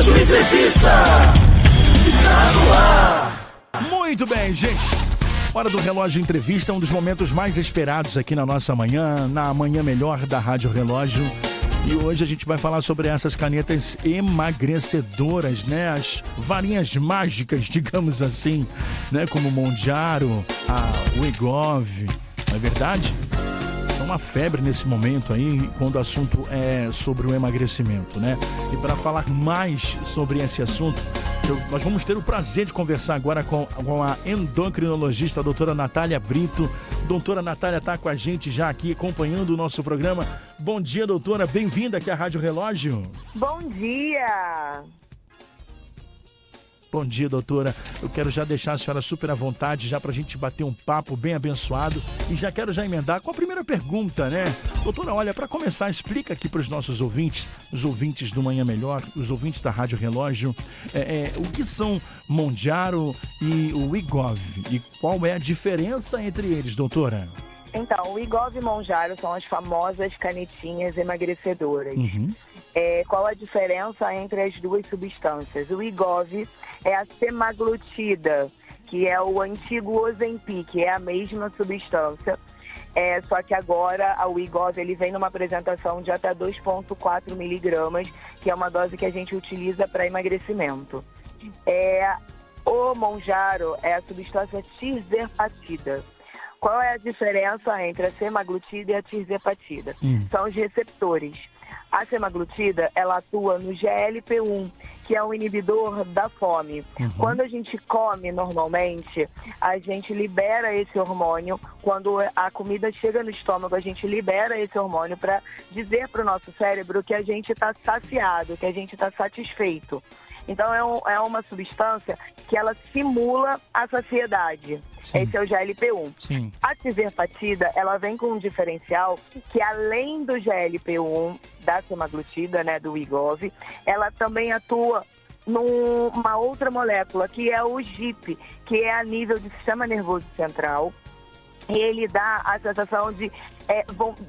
Relógio Entrevista está no ar. Muito bem, gente. Hora do Relógio Entrevista, um dos momentos mais esperados aqui na nossa manhã, na manhã melhor da Rádio Relógio. E hoje a gente vai falar sobre essas canetas emagrecedoras, né? As varinhas mágicas, digamos assim, né? Como o Mounjaro, a Wegovy, não é verdade? São uma febre nesse momento aí, quando o assunto é sobre o emagrecimento, né? E para falar mais sobre esse assunto, nós vamos ter o prazer de conversar agora com a endocrinologista, a doutora Natália Brito. Doutora Natália está com a gente já aqui, acompanhando o nosso programa. Bom dia, doutora. Bem-vinda aqui à Rádio Relógio. Bom dia! Bom dia, doutora. Eu quero já deixar a senhora super à vontade, já para a gente bater um papo bem abençoado. E já quero emendar com a primeira pergunta, né? Doutora, olha, para começar, explica aqui para os nossos ouvintes, os ouvintes do Manhã Melhor, os ouvintes da Rádio Relógio, o que são Mounjaro e o Wegovy e qual é a diferença entre eles, doutora? Então, o Wegovy e Mounjaro são as famosas canetinhas emagrecedoras. Uhum. Qual a diferença entre as duas substâncias? O Wegovy é a semaglutida, que é o antigo Ozempic, é a mesma substância. Só que agora a Wegovy ele vem numa apresentação de até 2,4 miligramas, que é uma dose que a gente utiliza para emagrecimento. O Mounjaro é a substância tirzepatida. Qual é a diferença entre a semaglutida e a tirzepatida? São os receptores. A semaglutida, ela atua no GLP-1, que é um inibidor da fome. Quando a gente come normalmente, a gente libera esse hormônio. Quando a comida chega no estômago, a gente libera esse hormônio para dizer para o nosso cérebro que a gente está saciado, que a gente está satisfeito. Então é uma substância que ela simula a saciedade. Sim. Esse é o GLP-1. Sim. A tirzepatida, ela vem com um diferencial que além do GLP-1, da semaglutida, né, do Wegovy, ela também atua numa outra molécula, que é o GIP, que é a nível do sistema nervoso central. E ele dá a sensação de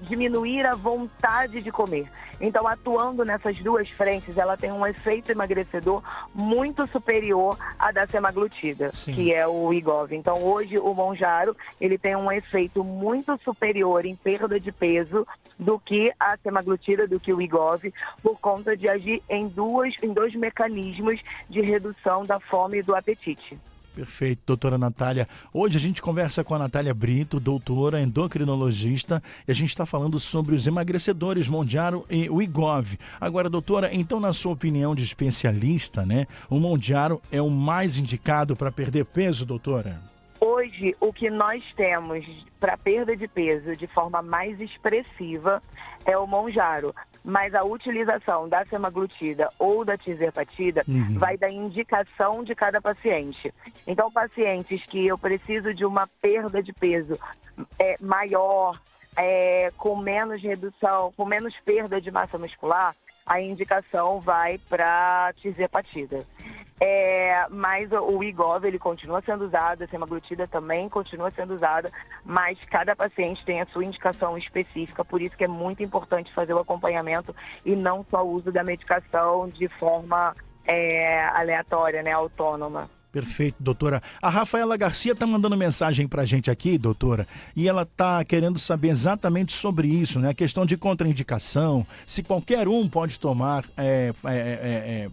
diminuir a vontade de comer. Então, atuando nessas duas frentes, ela tem um efeito emagrecedor muito superior à da semaglutida, Sim. que é o Wegovy. Então, hoje, o Mounjaro, ele tem um efeito muito superior em perda de peso do que a semaglutida, do que o Wegovy, por conta de agir em dois mecanismos de redução da fome e do apetite. Perfeito, doutora Natália. Hoje a gente conversa com a Natália Brito, doutora endocrinologista, e a gente está falando sobre os emagrecedores Mounjaro e Wegovy. Agora, doutora, então na sua opinião de especialista, né, o Mounjaro é o mais indicado para perder peso, doutora? Hoje, o que nós temos para perda de peso de forma mais expressiva é o Mounjaro. Mas a utilização da semaglutida ou da tirzepatida vai da indicação de cada paciente. Então, pacientes que eu preciso de uma perda de peso maior, com menos redução, com menos perda de massa muscular, a indicação vai para a tirzepatida. Mas o Wegovy, ele continua sendo usado, a semaglutida também continua sendo usada, mas cada paciente tem a sua indicação específica, por isso que é muito importante fazer o acompanhamento e não só o uso da medicação de forma aleatória, né, autônoma. Perfeito, doutora. A Rafaela Garcia está mandando mensagem para a gente aqui, doutora, e ela está querendo saber exatamente sobre isso, né? A questão de contraindicação, se qualquer um pode tomar,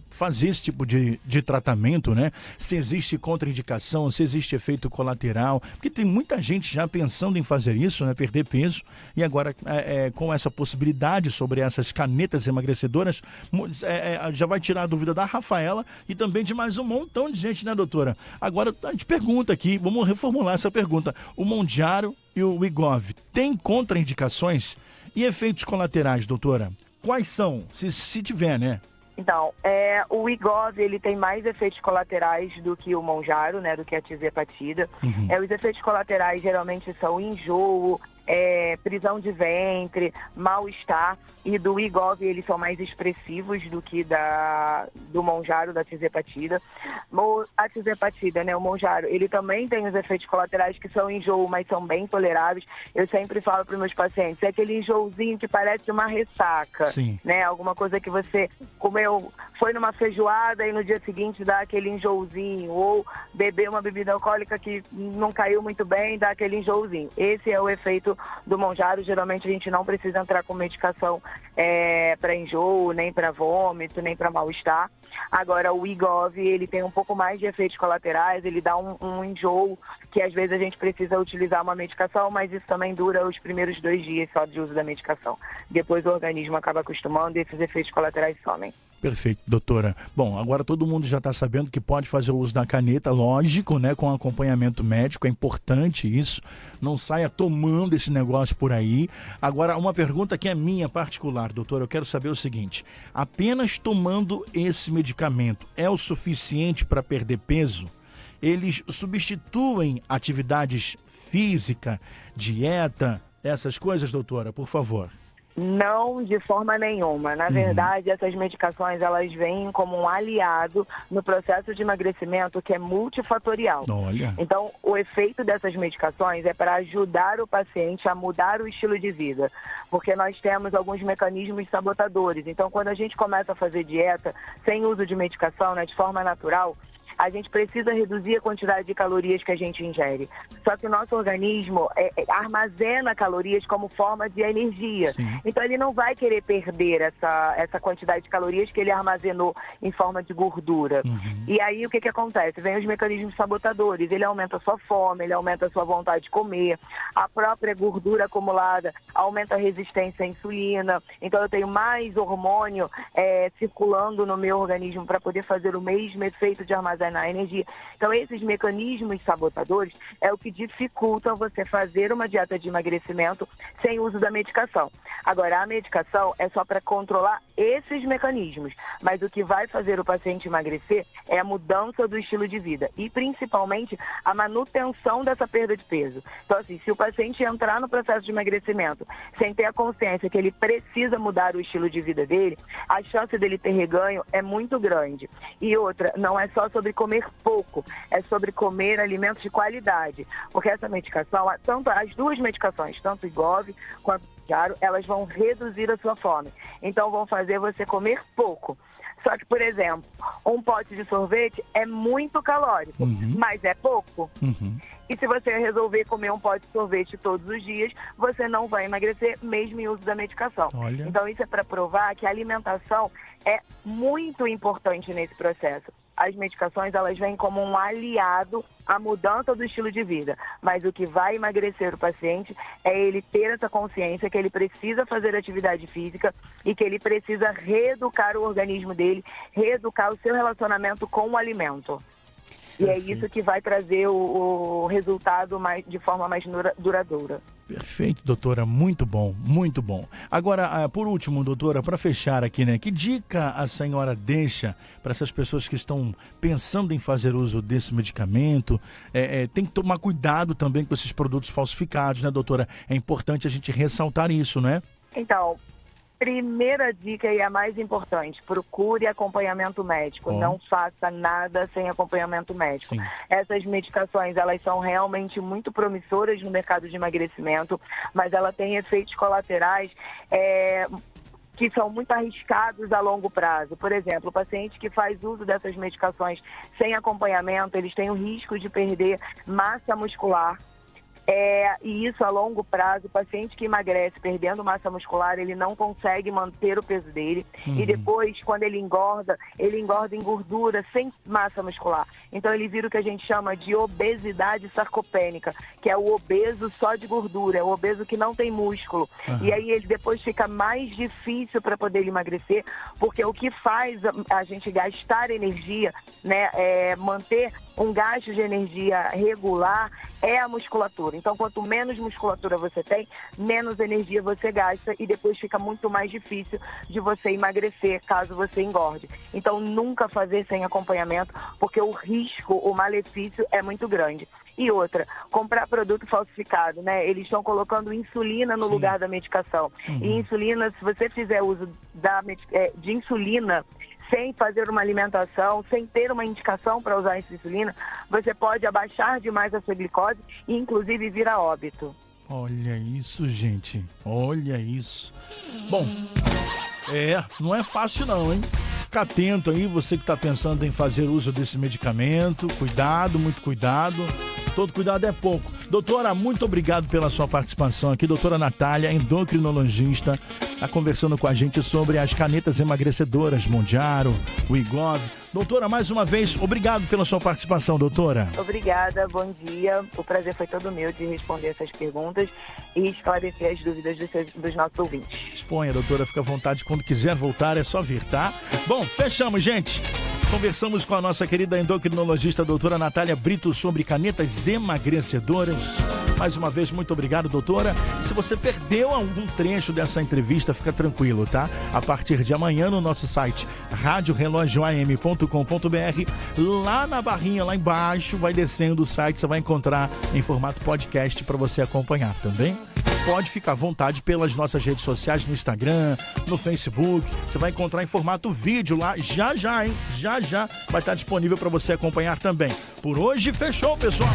fazer esse tipo de tratamento, né? Se existe contraindicação, se existe efeito colateral, porque tem muita gente já pensando em fazer isso, né? Perder peso, e agora com essa possibilidade sobre essas canetas emagrecedoras, já vai tirar a dúvida da Rafaela e também de mais um montão de gente, né, doutora? Agora a gente pergunta aqui, vamos reformular essa pergunta. O Mounjaro e o Wegovy têm contraindicações e efeitos colaterais, doutora? Quais são? Se tiver, né? Então, o Wegovy, ele tem mais efeitos colaterais do que o Mounjaro, né, do que a tirzepatida. Os efeitos colaterais geralmente são enjoo, prisão de ventre, mal-estar, e do Wegovy eles são mais expressivos do que do Mounjaro, da tirzepatida. A tirzepatida, né, o Mounjaro, ele também tem os efeitos colaterais que são enjoo, mas são bem toleráveis. Eu sempre falo para os meus pacientes, é aquele enjoozinho que parece uma ressaca, Sim. né? Alguma coisa que você comeu, foi numa feijoada e no dia seguinte dá aquele enjoozinho, ou beber uma bebida alcoólica que não caiu muito bem, dá aquele enjoozinho. Esse é o efeito do Mounjaro. Geralmente a gente não precisa entrar com medicação para enjoo, nem para vômito, nem para mal-estar. Agora, o Wegovy, ele tem um pouco mais de efeitos colaterais, ele dá um enjoo, que às vezes a gente precisa utilizar uma medicação, mas isso também dura os primeiros 2 dias só de uso da medicação. Depois o organismo acaba acostumando e esses efeitos colaterais somem. Perfeito, doutora. Bom, agora todo mundo já está sabendo que pode fazer o uso da caneta, lógico, né, com acompanhamento médico, é importante isso. Não saia tomando esse negócio por aí. Agora, uma pergunta que é minha particular, doutora, eu quero saber o seguinte: apenas tomando esse medicamento é o suficiente para perder peso? Eles substituem atividades física, dieta, essas coisas, doutora, por favor? Não, de forma nenhuma. Na verdade, essas medicações, elas vêm como um aliado no processo de emagrecimento que é multifatorial. Olha. Então, o efeito dessas medicações é para ajudar o paciente a mudar o estilo de vida, porque nós temos alguns mecanismos sabotadores. Então, quando a gente começa a fazer dieta sem uso de medicação, né, de forma natural, a gente precisa reduzir a quantidade de calorias que a gente ingere. Só que o nosso organismo armazena calorias como forma de energia. Sim. Então ele não vai querer perder essa quantidade de calorias que ele armazenou em forma de gordura. E aí o que acontece? Vem os mecanismos sabotadores. Ele aumenta a sua fome, ele aumenta a sua vontade de comer. A própria gordura acumulada aumenta a resistência à insulina. Então eu tenho mais hormônio circulando no meu organismo para poder fazer o mesmo efeito de armazenar energia. Então, esses mecanismos sabotadores é o que dificultam você fazer uma dieta de emagrecimento sem uso da medicação. Agora, a medicação é só para controlar esses mecanismos, mas o que vai fazer o paciente emagrecer é a mudança do estilo de vida e, principalmente, a manutenção dessa perda de peso. Então, assim, se o paciente entrar no processo de emagrecimento sem ter a consciência que ele precisa mudar o estilo de vida dele, a chance dele ter reganho é muito grande. E outra, não é só sobre comer pouco, é sobre comer alimentos de qualidade, porque essa medicação, tanto as duas medicações, tanto o Wegovy quanto o Mounjaro, elas vão reduzir a sua fome, então vão fazer você comer pouco. Só que, por exemplo, um pote de sorvete é muito calórico, mas é pouco. E se você resolver comer um pote de sorvete todos os dias, você não vai emagrecer, mesmo em uso da medicação. Olha. Então isso é para provar que a alimentação é muito importante nesse processo. As medicações, elas vêm como um aliado à mudança do estilo de vida. Mas o que vai emagrecer o paciente é ele ter essa consciência que ele precisa fazer atividade física e que ele precisa reeducar o organismo dele, reeducar o seu relacionamento com o alimento. E é isso que vai trazer o resultado de forma mais duradoura. Perfeito, doutora, muito bom, muito bom. Agora, por último, doutora, para fechar aqui, né, que dica a senhora deixa para essas pessoas que estão pensando em fazer uso desse medicamento? Tem que tomar cuidado também com esses produtos falsificados, né, doutora? É importante a gente ressaltar isso, né? Então, primeira dica e a mais importante: procure acompanhamento médico. Não faça nada sem acompanhamento médico. Sim. Essas medicações, elas são realmente muito promissoras no mercado de emagrecimento, mas ela tem efeitos colaterais que são muito arriscados a longo prazo. Por exemplo, o paciente que faz uso dessas medicações sem acompanhamento, eles têm o risco de perder massa muscular. E isso a longo prazo, o paciente que emagrece perdendo massa muscular, ele não consegue manter o peso dele. E depois, quando ele engorda em gordura sem massa muscular. Então ele vira o que a gente chama de obesidade sarcopênica, que é o obeso só de gordura, é o obeso que não tem músculo. E aí ele depois fica mais difícil para poder emagrecer, porque o que faz a gente gastar energia, né, manter um gasto de energia regular é a musculatura. Então, quanto menos musculatura você tem, menos energia você gasta e depois fica muito mais difícil de você emagrecer caso você engorde. Então, nunca fazer sem acompanhamento, porque o risco, o malefício é muito grande. E outra, comprar produto falsificado, né? Eles estão colocando insulina no lugar da medicação. E insulina, se você fizer uso de insulina sem fazer uma alimentação, sem ter uma indicação para usar essa insulina, você pode abaixar demais a sua glicose e inclusive vir a óbito. Olha isso, gente. Olha isso. Bom, não é fácil não, hein? Fica atento aí, você que está pensando em fazer uso desse medicamento. Cuidado, muito cuidado. Todo cuidado é pouco. Doutora, muito obrigado pela sua participação aqui. Doutora Natália, endocrinologista, está conversando com a gente sobre as canetas emagrecedoras Mounjaro, o Wegovy. Doutora, mais uma vez, obrigado pela sua participação, doutora. Obrigada, bom dia. O prazer foi todo meu de responder essas perguntas e esclarecer as dúvidas dos nossos ouvintes. Exponha, doutora, fica à vontade. Quando quiser voltar, é só vir, tá? Bom, fechamos, gente. Conversamos com a nossa querida endocrinologista, doutora Natália Brito, sobre canetas emagrecedoras. Mais uma vez, muito obrigado, doutora. E se você perdeu algum trecho dessa entrevista, fica tranquilo, tá? A partir de amanhã, no nosso site, radiorelojoam.com.br, lá na barrinha, lá embaixo, vai descendo o site, você vai encontrar em formato podcast para você acompanhar também. Pode ficar à vontade pelas nossas redes sociais, no Instagram, no Facebook. Você vai encontrar em formato vídeo lá, já, hein? Já vai estar disponível para você acompanhar também. Por hoje, fechou, pessoal!